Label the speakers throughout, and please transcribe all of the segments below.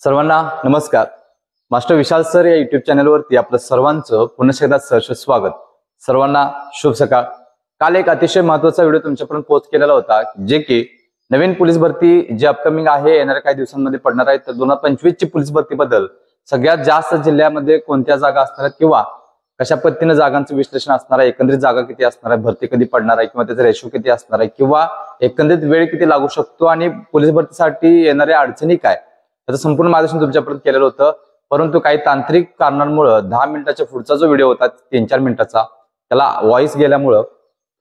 Speaker 1: सर्वांना नमस्कार. मास्टर विशाल सर या युट्यूब चॅनलवरती आपलं सर्वांचं पुन्हा एकदा सहर्ष स्वागत. सर्वांना शुभ सकाळ. काल एक अतिशय महत्त्वाचा व्हिडिओ तुमच्यापर्यंत पोहोच केलेला होता, जे की नवीन पोलीस भरती जी अपकमिंग आहे, येणाऱ्या काही दिवसांमध्ये पडणार आहे. तर 2025 ची पोलीस भरती बद्दल सगळ्यात जास्त जिल्ह्यामध्ये कोणत्या जागा असणार आहेत किंवा कशा पद्धतीने जागांचं विश्लेषण असणार आहे, एकंदरीत जागा किती असणार आहे, भरती कधी पडणार आहे किंवा त्याचा रेशो किती असणार आहे किंवा एकंदरीत वेळ किती लागू शकतो आणि पोलीस भरतीसाठी येणाऱ्या अडचणी काय, त्याचं संपूर्ण मार्गदर्शन तुमच्यापर्यंत केलेलं होतं. परंतु काही तांत्रिक कारणांमुळे 10 मिनिटाच्या पुढचा जो व्हिडिओ होता 3-4 मिनिटाचा, त्याला व्हॉइस गेल्यामुळं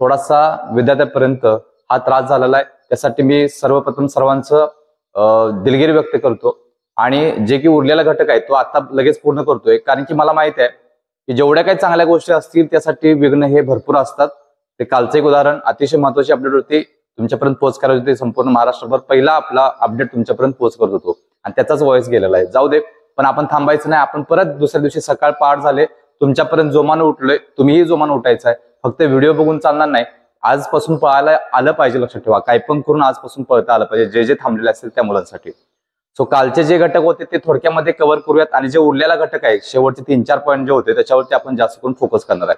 Speaker 1: थोडासा विद्यार्थ्यांपर्यंत हा त्रास झालेला आहे. त्यासाठी मी सर्वप्रथम सर्वांचं दिलगिरी व्यक्त करतो आणि जे की उरलेला घटक आहे तो आता लगेच पूर्ण करतोय, कारण की मला माहित आहे की जेवढ्या काही चांगल्या गोष्टी असतील त्यासाठी विघ्न हे भरपूर असतात. ते कालचं एक उदाहरण अतिशय महत्वाची अपडेट होती, तुमच्यापर्यंत पोहोच करायची होती. संपूर्ण महाराष्ट्रभर पहिला आपला अपडेट तुमच्यापर्यंत पोहोच करत होतो आणि त्याचाच व्हॉइस गेलेला आहे. जाऊ दे, पण आपण थांबायचं नाही. आपण परत दुसऱ्या दिवशी सकाळ पाठ झाले, तुमच्यापर्यंत जोमानं उठलोय, तुम्हीही जोमानं उठायचं आहे. फक्त व्हिडिओ बघून चालणार नाही, आजपासून पळायला आलं पाहिजे. लक्षात ठेवा, काही पण करून आजपासून पळता आलं पाहिजे, जे जे थांबलेले असतील त्या मुलांसाठी. सो कालचे जे घटक होते ते थोडक्यामध्ये कव्हर करूयात आणि जे उरलेला घटक आहे, शेवटचे 3-4 पॉईंट जे होते त्याच्यावरती आपण जास्त करून फोकस करणार आहे.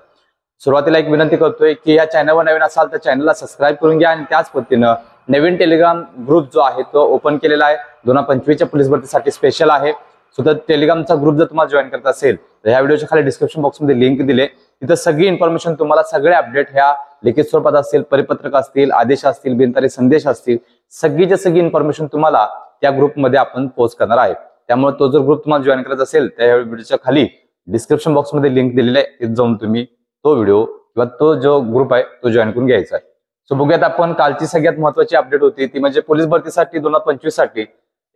Speaker 1: सुरुवातीला एक विनंती करतोय की या चॅनलवर नवीन असाल तर चॅनलला सबस्क्राईब करून घ्या आणि त्याच पद्धतीनं नवीन टेलिग्राम ग्रुप जो आहे तो ओपन केलेला आहे, 2025 च्या पोलीस भरतीसाठी स्पेशल आहे. सुद्धा टेलिग्रामचा ग्रुप जर तुम्हाला जॉईन करत असेल तर ह्या व्हिडिओच्या खाली डिस्क्रिप्शन बॉक्समध्ये लिंक दिले, तिथं सगळी इन्फॉर्मेशन तुम्हाला, सगळे अपडेट ह्या लिखित स्वरूपात असतील, परिपत्रक असतील, आदेश असतील, बिनतारीख संदेश असतील, सगळीच्या सगळी इन्फॉर्मेशन तुम्हाला त्या ग्रुपमध्ये आपण पोस्ट करणार आहे. त्यामुळे तो जर ग्रुप तुम्हाला जॉईन करायचा असेल तर या व्हिडिओच्या खाली डिस्क्रिप्शन बॉक्समध्ये लिंक दिलेली आहे, तिथे जाऊन तुम्ही तो व्हिडिओ किंवा तो जो ग्रुप आहे तो जॉईन करून घ्यायचा आहे. सो बघूयात आपण कालची सगळ्यात महत्वाची अपडेट होती ती म्हणजे पोलीस भरतीसाठी 2025 साठी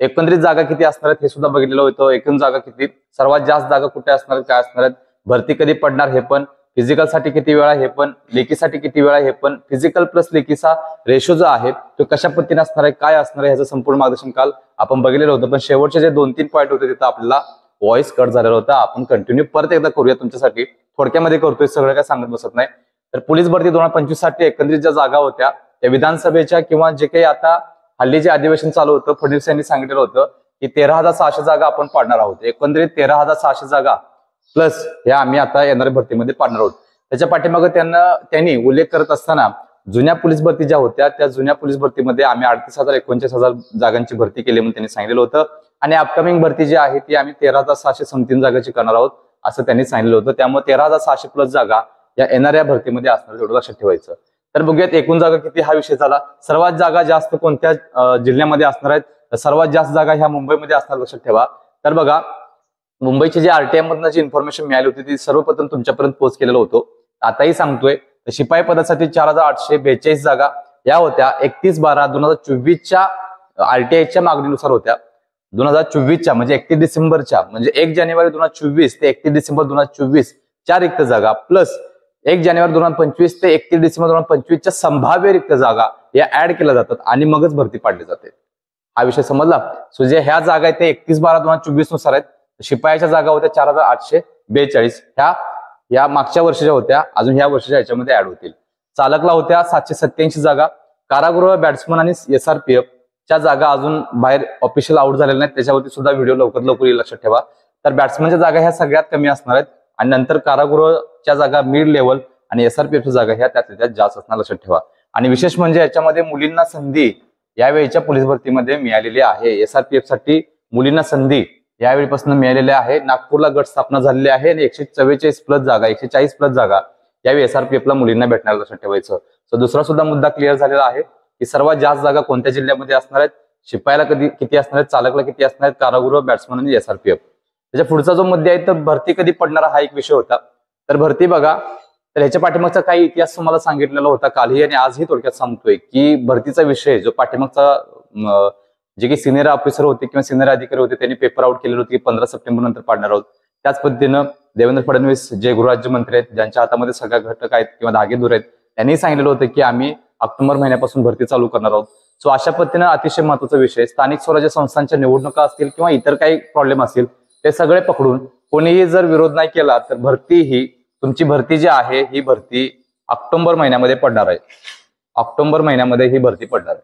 Speaker 1: एकंदरीत जागा किती असणार आहेत हे सुद्धा बघितलेलं होतं. एकूण जागा किती, सर्वात जास्त जागा कुठे असणार आहेत, काय असणार आहेत, भरती कधी पडणार हे पण, फिजिकल साठी किती वेळा हे पण, लेखीसाठी किती वेळा हे पण, फिजिकल प्लस लेखीचा रेशो जो आहे तो कशा पद्धतीने असणार आहे, काय असणार आहे, ह्याचं संपूर्ण मार्गदर्शन काल आपण बघितलेलं होतं. पण शेवटचे जे 2-3 पॉईंट होते तिथं आपल्याला व्हॉइस कट झालेला होता. आपण कंटिन्यू परत एकदा करूया तुमच्यासाठी, थोडक्यामध्ये करतोय, सगळं काय सांगत बसत नाही. तर पोलीस भरती 2025 साठी एकंदरीत ज्या जागा होत्या त्या विधानसभेच्या किंवा जे काही आता हल्ली जे अधिवेशन चालू होतं, फडणवीस यांनी सांगितलेलं होतं की 13,600 जागा आपण पाडणार आहोत. एकंदरीत 13,600 जागा प्लस ह्या आम्ही आता येणाऱ्या भरतीमध्ये पाडणार आहोत. त्याच्या पाठीमागे त्यांनी उल्लेख करत असताना जुन्या पोलीस भरती ज्या होत्या त्या जुन्या पोलीस भरतीमध्ये आम्ही 38,000-39,000 जागांची भरती केली म्हणून त्यांनी सांगितलेलं होतं आणि अपकमिंग भरती जी आहे ती आम्ही 13,600 समथिंग जागाची करणार आहोत असं त्यांनी सांगितलं होतं. त्यामुळे 13,600 प्लस जागा या येणाऱ्या भरतीमध्ये असणार, एवढं लक्षात ठेवायचं. तर बघूयात एकूण जागा किती हा विषय झाला. सर्वात जागा जास्त कोणत्या जिल्ह्यामध्ये असणार आहेत, सर्वात जास्त जागा ह्या मुंबईमध्ये असणार, लक्षात ठेवा. तर बघा, मुंबईची जी आरटीआय मधनं जी इन्फॉर्मेशन मिळाली होती ती सर्वप्रथम तुमच्यापर्यंत पोस्ट केलेलं होतं. आताही सांगतोय, शिपाई पदासाठी 4,842 जागा या होत्या 31/12/2024च्या आरटीआयच्या मागणीनुसार होत्या. 2024च्या म्हणजे 31 डिसेंबरच्या, म्हणजे 1 जानेवारी 2024 ते 31 डिसेंबर 2024 च्या रिक्त जागा प्लस 1 जानेवारी 2025 ते 31 डिसेंबर 2025च्या संभाव्य रिक्त जागा या ऍड केल्या जातात आणि मगच भरती पाडली जाते. हा विषय समजला. सो जे ह्या जागा आहेत ते 31/12/2024 नुसार आहेत. शिपायाच्या जागा होत्या 4,842, ह्या मागच्या वर्षाच्या होत्या, अजून ह्या वर्षाच्या ह्याच्यामध्ये ऍड होतील. चालकला होत्या 787 जागा. कारागृह, बॅट्समन आणि SRPF च्या जागा अजून बाहेर ऑफिशियल आउट झालेल्या नाहीत, त्याच्यावरती सुद्धा व्हिडिओ लवकर येईल, लक्षात ठेवा. तर बॅट्समनच्या जागा ह्या सगळ्यात कमी असणार आहेत आणि नंतर कारागृहच्या जागा मिड लेवल आणि SRPFच्या जागा ह्या त्यातल्या जास्त असणार, लक्षात ठेवा. आणि विशेष म्हणजे याच्यामध्ये मुलींना संधी यावेळीच्या पोलीस भरतीमध्ये मिळालेली आहे. SRPF साठी मुलींना संधी यावेळीपासून मिळालेल्या आहे. नागपूरला गट स्थापना झालेली आहे आणि 144 प्लस जागा, 140 प्लस जागा यावेळी SRPF ला मुलींना भेटणार, लक्षात ठेवायचं. सो दुसरा सुद्धा मुद्दा क्लिअर झालेला आहे की सर्वात जास्त जागा कोणत्या जिल्ह्यामध्ये असणार आहेत, शिपायाला किती असणार आहेत, चालकला किती असणार आहेत, कारागृह, बॅट्समन आणि SRPF. त्याच्या पुढचा जो मुद्दा आहे तर भरती कधी पडणार हा एक विषय होता. तर भरती बघा, तर ह्याच्या पाठीमागचा काही इतिहास तुम्हाला सांगितलेला होता कालही आणि आजही थोडक्यात सांगतोय की भरतीचा विषय जो पाठीमागचा जे काही सिनियर ऑफिसर होते किंवा सिनियर अधिकारी होते त्यांनी पेपर आउट केलेले होते की 15 सप्टेंबर नंतर पाडणार आहोत. त्याच पद्धतीनं देवेंद्र फडणवीस जे गृहराज्यमंत्री आहेत, ज्यांच्या हातामध्ये सगळ्या घटक आहेत किंवा धागेदूर आहेत, त्यांनी सांगितलेलं होतं की आम्ही ऑक्टोबर महिन्यापासून भरती चालू करणार आहोत. सो अशा पद्धतीनं अतिशय महत्वाचा विषय, स्थानिक स्वराज्य संस्थांच्या निवडणुका असतील किंवा इतर काही प्रॉब्लेम असतील ते सगळे पकडून कोणीही जर विरोध नाही केला तर तुमची भरती जी आहे ही भरती ऑक्टोबर महिन्यामध्ये पडणार आहे. ऑक्टोबर महिन्यामध्ये ही भरती पडणार आहे.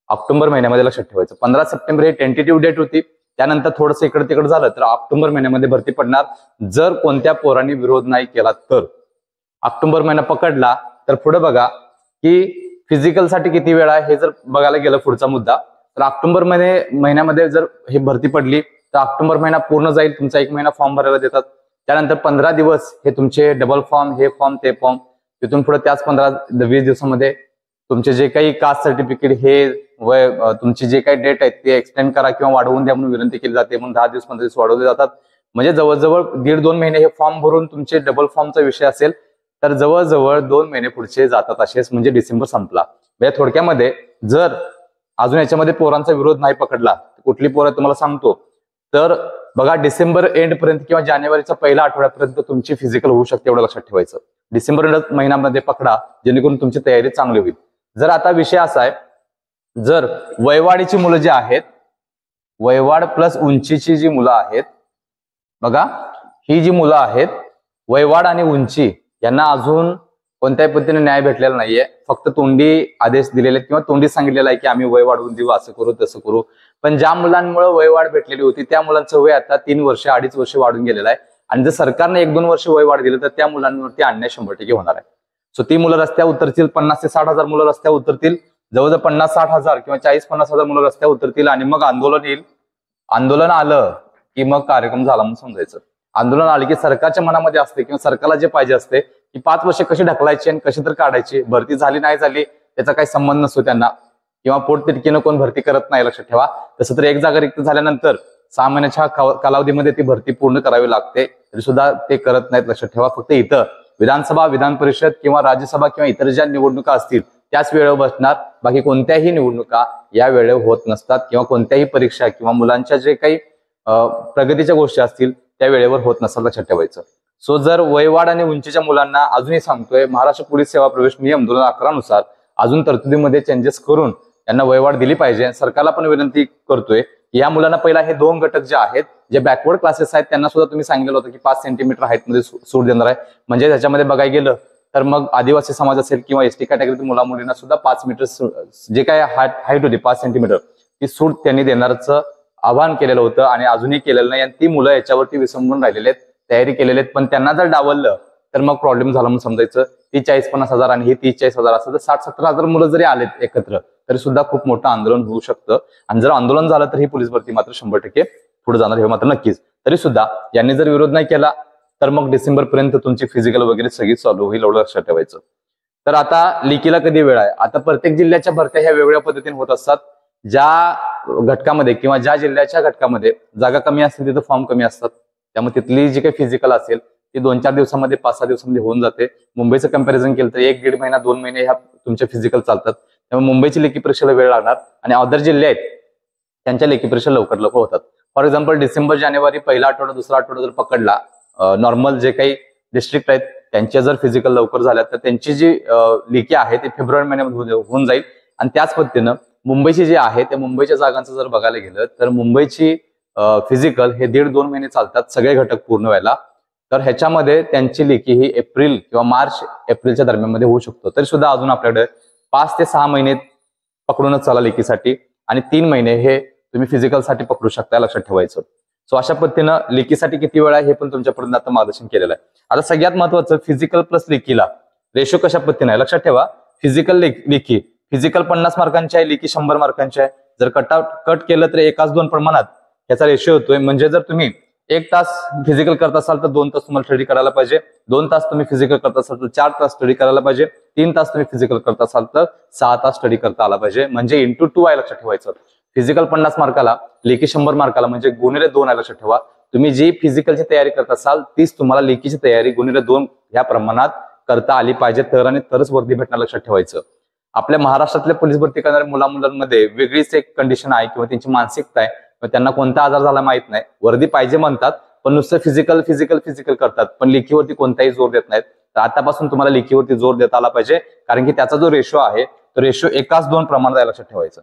Speaker 1: ऑक्टोबर महिन्यामध्ये, लक्षात ठेवायचं. 15 सप्टेंबर ही टेंटेटिव्ह डेट होती, त्यानंतर थोडंसं इकडे तिकडे झालं तर ऑक्टोबर महिन्यामध्ये भरती पडणार, जर कोणत्या पोरांनी विरोध नाही केला तर. ऑक्टोबर महिना पकडला तर पुढे बघा की फिजिकलसाठी किती वेळ आहे हे जर बघायला गेलं पुढचा मुद्दा, तर ऑक्टोबर महिन्यामध्ये जर हे भरती पडली तर ऑक्टोबर महिना पूर्ण जाईल, तुमचा 1 महिना फॉर्म भरायला देतात. त्यानंतर 15 दिवस हे तुमचे डबल फॉर्म, हे फॉर्म ते फॉर्म, तिथून पुढे त्याच 15-20 दिवसामध्ये तुमचे जे काही कास्ट सर्टिफिकेट हे तुमची जे काही डेट आहे ते एक्सटेंड करा किंवा वाढवून द्या म्हणून विनंती केली जाते, म्हणून 10 दिवस 15 दिवस वाढवले जातात. म्हणजे जवळजवळ 1.5-2 महिने हे फॉर्म भरून तुमचे डबल फॉर्मचा विषय असेल तर जवळजवळ 2 महिने पुढचे जातात असेच, म्हणजे डिसेंबर संपला. म्हणजे थोडक्यामध्ये जर अजून याच्यामध्ये पोरांचा विरोध नाही पकडला, कुठली पोरं तुम्हाला सांगतो, तर बघा डिसेंबर एंड पर्यंत किंवा जानेवारीच्या पहिल्या आठवड्यापर्यंत तुमची फिजिकल होऊ शकते, एवढं लक्षात ठेवायचं. डिसेंबर महिन्यामध्ये पकडा जेणेकरून तुमची तयारी चांगली होईल. जर आता विषय असा आहे, जर वयवाढीची मुलं जी आहेत, वयवाढ प्लस उंचीची जी मुलं आहेत, बघा ही जी मुलं आहेत वयवाढ आणि उंची यांना अजून कोणत्याही पद्धतीने न्याय भेटलेला नाहीये. फक्त तोंडी आदेश दिलेले किंवा तोंडी सांगितलेला आहे की आम्ही वय वाढवून देऊ, असं करू तसं करू. पण ज्या मुलांमुळे वयवाढ भेटलेली होती त्या मुलांचं वय आता 3 वर्ष 2.5 वर्ष वाढून गेलेलं आहे. आणि जर सरकारने 1-2 वर्ष वय वाढ दिलं तर त्या मुलांवरती अन्याय 100% होणार आहे. सो ती मुलं रस्त्यावर उतरतील, 50 ते 60 हजार मुलं रस्त्यावर उतरतील, जवळजवळ 50-60 हजार किंवा 40-50 हजार मुलं रस्त्यावर उतरतील आणि मग आंदोलन येईल. आंदोलन आलं की मग कार्यक्रम झाला म्हणून समजायचं. आंदोलन आले की सरकारच्या मनामध्ये असते किंवा सरकारला जे पाहिजे असते की 5 वर्ष कशी ढकलायची आणि कशी तर काढायची, भरती झाली नाही झाली त्याचा काही संबंध नसतो त्यांना, किंवा पोटतिडकीनं कोण भरती करत नाही, लक्षात ठेवा. तसं तर एक जागा रिक्त झाल्यानंतर 6 महिन्याच्या कालावधीमध्ये ती भरती पूर्ण करावी लागते, तरी सुद्धा ते करत नाहीत, लक्षात ठेवा. फक्त इथं विधानसभा, विधान परिषद किंवा राज्यसभा किंवा इतर ज्या निवडणुका असतील त्याच वेळेवर बसणार, बाकी कोणत्याही निवडणुका या वेळेवर होत नसतात, किंवा कोणत्याही परीक्षा किंवा मुलांच्या जे काही प्रगतीच्या गोष्टी असतील त्या वेळेवर होत नसतात, लक्षात ठेवायचं. सो जर वयवाढ आणि उंचीच्या मुलांना अजूनही सांगतोय, महाराष्ट्र पोलीस सेवा प्रवेश नियम 2011 नुसार अजून तरतुदीमध्ये चेंजेस करून त्यांना वयवाढ दिली पाहिजे. सरकारला पण विनंती करतोय की या मुलांना पहिला हे 2 घटक जे आहेत, जे बॅकवर्ड क्लासेस आहेत त्यांना सुद्धा तुम्ही सांगितलं होतं की 5 सेंटीमीटर हाईट मध्ये सूट देणार आहे. म्हणजे त्याच्यामध्ये बघायला गेलं तर मग आदिवासी समाज असेल किंवा एसटी कॅटेगरीतील मुला मुलींना सुद्धा 5 मीटर जे काय हाईट होती 5 सेंटीमीटर ती सूट त्यांनी देणारचं आवाहन केलेलं होतं आणि अजूनही केलेलं नाही. आणि ती मुलं याच्यावरती विसंबून राहिलेले आहेत, तयारी केलेले आहेत, पण त्यांना जर डावललं तर मग प्रॉब्लेम झाला म्हणून समजायचं. ती 40-50 हजार आणि ही 30-40 हजार असं तर 60-70 हजार मुलं जरी आलेत एकत्र तरी सुद्धा खूप मोठं आंदोलन होऊ शकतं. आणि जर आंदोलन झालं तर ही पोलीस भरती मात्र 100% पुढे जाणार, हे मात्र नक्कीच. तरी सुद्धा यांनी जर विरोध नाही केला तर मग डिसेंबर पर्यंत तुमची फिजिकल वगैरे सगळी चालू होईल, एवढं लक्षात ठेवायचं. तर आता लेखीला कधी वेळ आहे, आता प्रत्येक जिल्ह्याच्या भरत्या ह्या वेगळ्या पद्धतीने होत असतात. ज्या घटकामध्ये किंवा ज्या जिल्ह्याच्या घटकामध्ये जागा कमी असतील तिथं फॉर्म कमी असतात, त्यामुळे तिथली जी काही फिजिकल असेल ती 2-4 दिवसामध्ये 5-6 दिवसामध्ये होऊन जाते. मुंबईचं कंपॅरिझन केलं तर 1-1.5 महिना 2 महिने ह्या तुमच्या फिजिकल चालतात, त्यामुळे मुंबईची लेखी परीक्षेला वेळ लागणार आणि अदर जिल्हे आहेत त्यांच्या लेखी परीक्षा लवकर होतात. फॉर एक्झाम्पल डिसेंबर जानेवारी पहिला आठवडा दुसरा आठवडा जर पकडला, नॉर्मल जे काही डिस्ट्रिक्ट आहेत त्यांच्या जर फिजिकल लवकर झाल्या तर त्यांची जी लेखी आहे ती फेब्रुवारी महिन्यामध्ये होऊन जाईल. आणि त्याच पद्धतीनं मुंबईची जी आहे त्या मुंबईच्या जागांचं जर बघायला गेलं तर मुंबईची फिजिकल हे 1.5-2 महिने चालतात सगळे घटक पूर्ण व्हायला. तर ह्याच्यामध्ये त्यांची लेखी ही एप्रिल किंवा मार्च-एप्रिलच्या दरम्यान होऊ शकतो. तरी सुद्धा अजून आपल्याकडे 5 ते 6 महिने पकडूनच चला लेखीसाठी, आणि 3 महिने हे तुम्ही फिजिकलसाठी पकडू शकता, लक्षात ठेवायचं. सो अशा पद्धतीनं लेखीसाठी किती वेळ आहे हे पण तुमच्यापर्यंत आता मार्गदर्शन केलेलं आहे. आता सगळ्यात महत्वाचं फिजिकल प्लस लेखीला रेशो कशा पद्धतीने आहे लक्षात ठेवा. फिजिकल लेखी फिजिकल 50 मार्कांची आहे, लेखी 100 मार्कांची आहे. जर कट केलं तर 1-2 प्रमाणात याचा रेशो होतोय. म्हणजे जर तुम्ही 1 तास फिजिकल करत असाल तर 2 तास तुम्हाला स्टडी करायला पाहिजे, 2 तास तुम्ही फिजिकल करत असाल तर 4 तास स्टडी करायला पाहिजे, 3 तास तुम्ही फिजिकल करत असाल तर 6 तास स्टडी करता आला पाहिजे. म्हणजे × 2 आहे, लक्षात ठेवायचं. फिजिकल 50 मार्काला, लेखी 100 मार्काला, म्हणजे × 2 आहे, लक्षात ठेवा. तुम्ही जी फिजिकलची तयारी करत असाल तीच तुम्हाला लेखीची तयारी × 2 ह्या प्रमाणात करता आली पाहिजे, तरच वर्दी भेटणार, लक्षात ठेवायचं. आपल्या महाराष्ट्रातल्या पोलीस भरती करणाऱ्या मुलांमध्ये वेगळीच एक कंडिशन आहे किंवा त्यांची मानसिकता आहे, त्यांना कोणता आजार झाला माहित नाही. वर्दी पाहिजे म्हणतात पण नुसतं फिजिकल करतात, पण लेखीवरती कोणताही जोर देत नाहीत. तर आतापासून तुम्हाला लेखीवरती जोर देता आला पाहिजे, कारण की त्याचा जो रेशो आहे तो रेशो 1-2 प्रमाणात आहे, लक्षात ठेवायचं.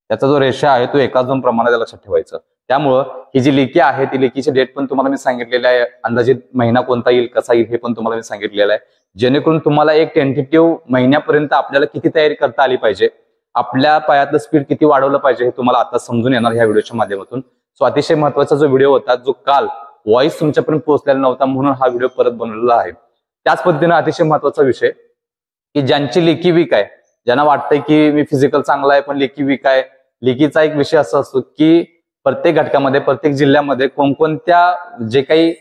Speaker 1: त्याचा जो रेशो आहे तो 1-2 प्रमाणात लक्षात ठेवायचं. त्यामुळं ही जी लेखी आहे ती लेखीची डेट पण तुम्हाला मी सांगितलेली आहे, अंदाजित महिना कोणता येईल कसा येईल हे पण तुम्हाला मी सांगितलेलं आहे, जेणेकरून तुम्हाला एक टेंटेटिव्ह महिन्यापर्यंत आपल्याला किती तयारी करता आली पाहिजे, आपल्या पायातलं स्पीड किती वाढवलं पाहिजे हे तुम्हाला आता समजून येणार ह्या व्हिडिओच्या माध्यमातून. सो अतिशय महत्वाचा जो व्हिडिओ होता, जो काल व्हॉइस तुमच्यापर्यंत पोहोचलेला नव्हता, म्हणून हा व्हिडिओ परत बनवलेला आहे. त्याच पद्धतीने अतिशय महत्वाचा विषय की ज्यांची लेखी वीक आहे, ज्यांना वाटतंय की मी फिजिकल चांगला आहे पण लेखी वीक आहे. लेखीचा एक विषय असा असतो की प्रत्येक घटकामध्ये, प्रत्येक जिल्ह्यामध्ये कोणकोणत्या जे काही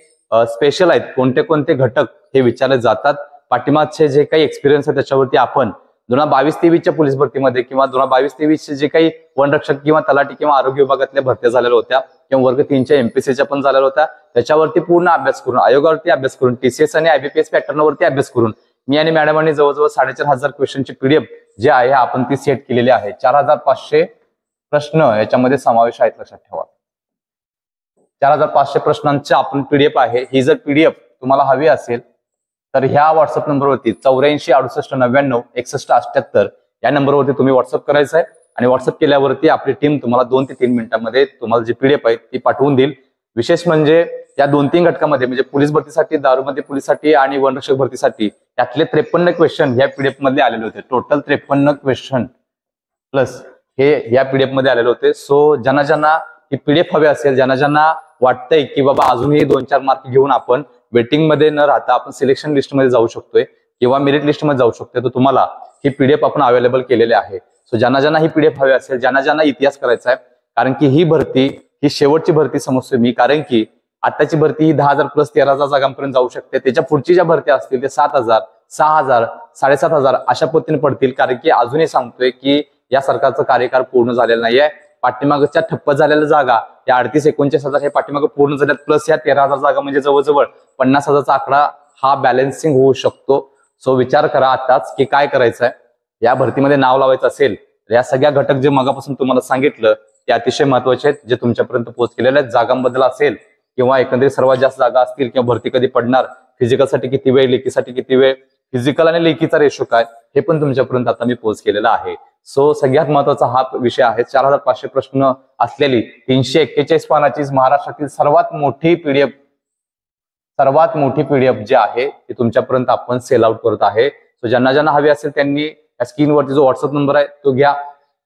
Speaker 1: स्पेशल आहेत, कोणते कोणते घटक हे विचारले जातात. पाठीमागचे जे काही एक्सपिरियन्स आहे त्याच्यावरती आपण 2022-23च्या पोलीस भरतीमध्ये किंवा 2022-23चे जे काही वनरक्षक किंवा तलाठी किंवा आरोग्य विभागातल्या भरत्या झालेल्या होत्या किंवा वर्ग 3च्या एमपीसीच्या पण झालेल्या होत्या, त्याच्यावरती पूर्ण अभ्यास करून, आयोगावरती अभ्यास करून, टीसीएस आणि आयबीपीएस पॅटर्नवरती अभ्यास करून मी आणि मॅडमांनी जवळजवळ 4,500 क्वेश्चनची पीडीएफ जे आहे आपण ती सेट केलेली आहे. 4,500 प्रश्न याच्यामध्ये समावेश आहेत, लक्षात ठेवा. 4,500 प्रश्नांची आपण पीडीएफ आहे. ही जर पीडीएफ तुम्हाला हवी असेल तर ह्या व्हॉट्सअप नंबरवरती 8468906178 या नंबरवरती तुम्ही व्हॉट्सअप करायचं आहे आणि व्हॉट्सअप केल्यावरती आपली टीम तुम्हाला 2 ते 3 मिनिटांमध्ये तुम्हाला जी पीडीएफ आहे ती पाठवून देईल. विशेष म्हणजे या 2-3 घटकामध्ये म्हणजे पोलीस भरतीसाठी, दारूमध्ये पोलीससाठी आणि वनरक्षक भरतीसाठी यातले 53 क्वेश्चन या पीडीएफ मध्ये आलेले होते. टोटल 53 क्वेश्चन प्लस हे या पीडीएफ मध्ये आलेले होते. सो ज्यांना ज्यांना ही पीडीएफ हवी असेल, ज्यांना ज्यांना वाटतंय की बाबा अजूनही 2-4 मार्क घेऊन आपण वेटिंग मध्ये न राहता आपण सिलेक्शन लिस्ट मध्ये जाऊ शकतोय किंवा मेरिट लिस्ट मध्ये जाऊ शकतोय, तर तुम्हाला ही पीडीएफ आपण अवेलेबल केलेली आहे. सो ज्यांना ज्यांना ही पीडीएफ हवी असेल, ज्यांना ज्यांना इतिहास करायचा आहे, कारण की ही भरती ही शेवटची भरती समजतोय मी, कारण की आताची भरती ही 10,000 प्लस 13,000 जागांपर्यंत जाऊ शकते. त्याच्या पुढची ज्या भरती असतील ते 7,000, 6,000, 7,500 अशा पद्धतीने पडतील. कारण की अजूनही सांगतोय की या सरकारचा कार्यकाळ पूर्ण झालेला नाहीये. पाठीमागच्या ठप्प झालेल्या जागा या 38-39,000 हे पाठीमाग पूर्ण झाल्यात, प्लस या 13,000 जागा म्हणजे जवळजवळ 50,000चा आकडा हा बॅलन्सिंग होऊ शकतो. सो विचार करा आताच की काय करायचं आहे. या भरतीमध्ये नाव लावायचं असेल तर या सगळ्या घटक जे मगापासून तुम्हाला सांगितलं ते अतिशय महत्वाचे आहेत, जे तुमच्यापर्यंत पोहोच केलेले आहेत. जागांबद्दल असेल किंवा एकंदरीत सर्वात जास्त जागा असतील किंवा भरती कधी पडणार, फिजिकलसाठी किती वेळ, लेखीसाठी किती वेळ, फिजिकल आणि लेखीचा रेशो काय, हे पण तुमच्यापर्यंत आता मी पोहोच केलेला आहे. सो सगळ्यात महत्वाचा हा विषय आहे. 4,500 प्रश्न असलेली 341 पानाची महाराष्ट्रातील सर्वात मोठी पीडीएफ जी आहे ती तुमच्यापर्यंत आपण सेल आउट करत आहे. सो ज्यांना ज्यांना हवी असेल त्यांनी या स्क्रीनवरती जो व्हॉट्सअप नंबर आहे तो घ्या,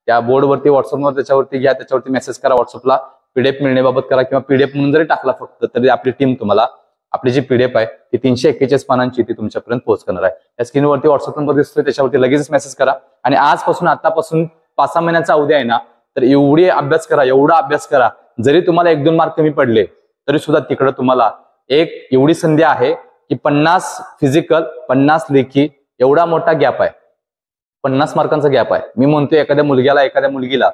Speaker 1: त्या बोर्डवरती व्हॉट्सअपवर त्याच्यावरती घ्या, त्याच्यावरती मेसेज करा व्हॉट्सअपला, पीडीएफ मिळण्याबाबत करा किंवा पीडीएफ म्हणून जरी टाकला फक्त तरी आपली टीम तुम्हाला आपली जी पीडीएफ आहे ती 341 पानांची ती तुमच्यापर्यंत पोहोच करणार आहे. या स्क्रीनवरती व्हॉट्सअप नंबर दिसतोय, त्याच्यावरती लगेच मेसेज करा आणि आजपासून, आतापासून 5-6 महिन्याचा अवधी आहे ना, तर एवढी अभ्यास करा, एवढा अभ्यास करा. जरी तुम्हाला 1-2 मार्क कमी पडले तरी सुद्धा तिकडे तुम्हाला एक एवढी संधी आहे की 50 फिजिकल 50 लेखी एवढा मोठा गॅप आहे, 50 मार्कांचा गॅप आहे. मी म्हणतोय एखाद्या मुलग्याला, एखाद्या मुलगीला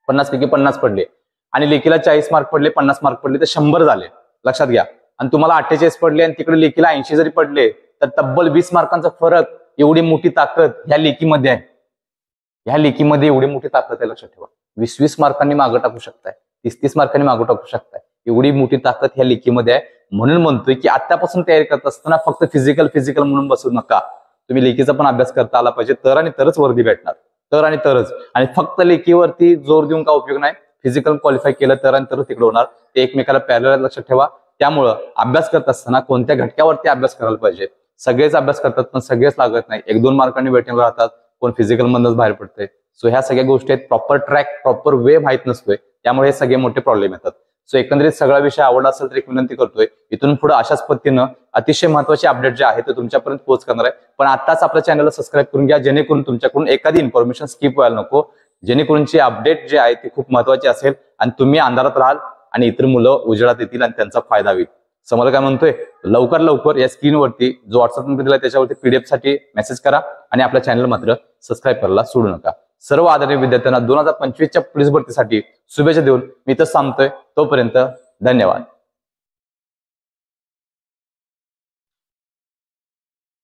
Speaker 1: 50 पैकी 50 पडले आणि लेखीला 40 मार्क पडले, 50 मार्क पडले तर 100 झाले, लक्षात घ्या. आणि तुम्हाला 48 पडले आणि तिकडे लेखीला 80 जरी पडले तर तब्बल 20 मार्कांचा फरक. एवढी मोठी ताकद ह्या लेखीमध्ये आहे. ह्या लेखीमध्ये एवढी मोठी ताकद आहे, लक्षात ठेवा. 20-20 मार्कांनी मागं टाकू शकताय, 30-30 मार्कांनी मागं टाकू शकताय. एवढी मोठी ताकद ह्या लेखीमध्ये आहे. म्हणून म्हणतोय की आतापासून तयारी करत असताना फक्त फिजिकल म्हणून बसू नका. तुम्ही लेखीचा पण अभ्यास करता आला पाहिजे, तर आणि तरच वर्दी भेटणार, तर आणि तरच. आणि फक्त लेखीवरती जोर देऊन का उपयोग नाही, फिजिकल क्वालिफाय केलं तर आणि तरच तिकडे होणार. ते एकमेकाला पॅरलल, लक्षात ठेवा. त्यामुळं अभ्यास करत असताना कोणत्या घटकावरती अभ्यास करायला पाहिजे. सगळेच अभ्यास करतात पण सगळेच लागत नाही. 1-2 मार्कांनी वेटिंग राहतात, कोण फिजिकल मधूनच बाहेर पडते. सो ह्या सगळ्या गोष्टी आहेत, प्रॉपर ट्रॅक, प्रॉपर वे माहित नसतोय, त्यामुळे हे सगळे मोठे प्रॉब्लेम येतात. सो एकंदरीत सगळा विषय आवडला असेल तर एक विनंती करतोय, इथून पुढे अशाच पद्धतीनं अतिशय महत्वाचे अपडेट जे आहे ते तुमच्यापर्यंत पोहोच करणार आहे. पण आताच आपल्या चॅनलला सबस्क्राईब करून घ्या, जेणेकरून तुमच्याकडून एखादी इन्फॉर्मेशन स्किप व्हायला नको, जेणेकरूनची अपडेट जे आहे ती खूप महत्वाची असेल आणि तुम्ही अंधारात राहाल आणि इतर मुलं उजेडात येतील आणि त्यांचा फायदा होईल. समोर काय म्हणतोय, लवकर या स्क्रीनवरती जो व्हॉट्सअप नंबर दिला त्याच्यावरती पीडीएफ साठी मेसेज करा आणि आपल्या चॅनल मात्र सबस्क्राईब करायला सोडू नका. सर्व आदरणीय विद्यार्थ्यांना 2025च्या पोलीस भरतीसाठी शुभेच्छा देऊन मी तर थांबतोय. तोपर्यंत धन्यवाद.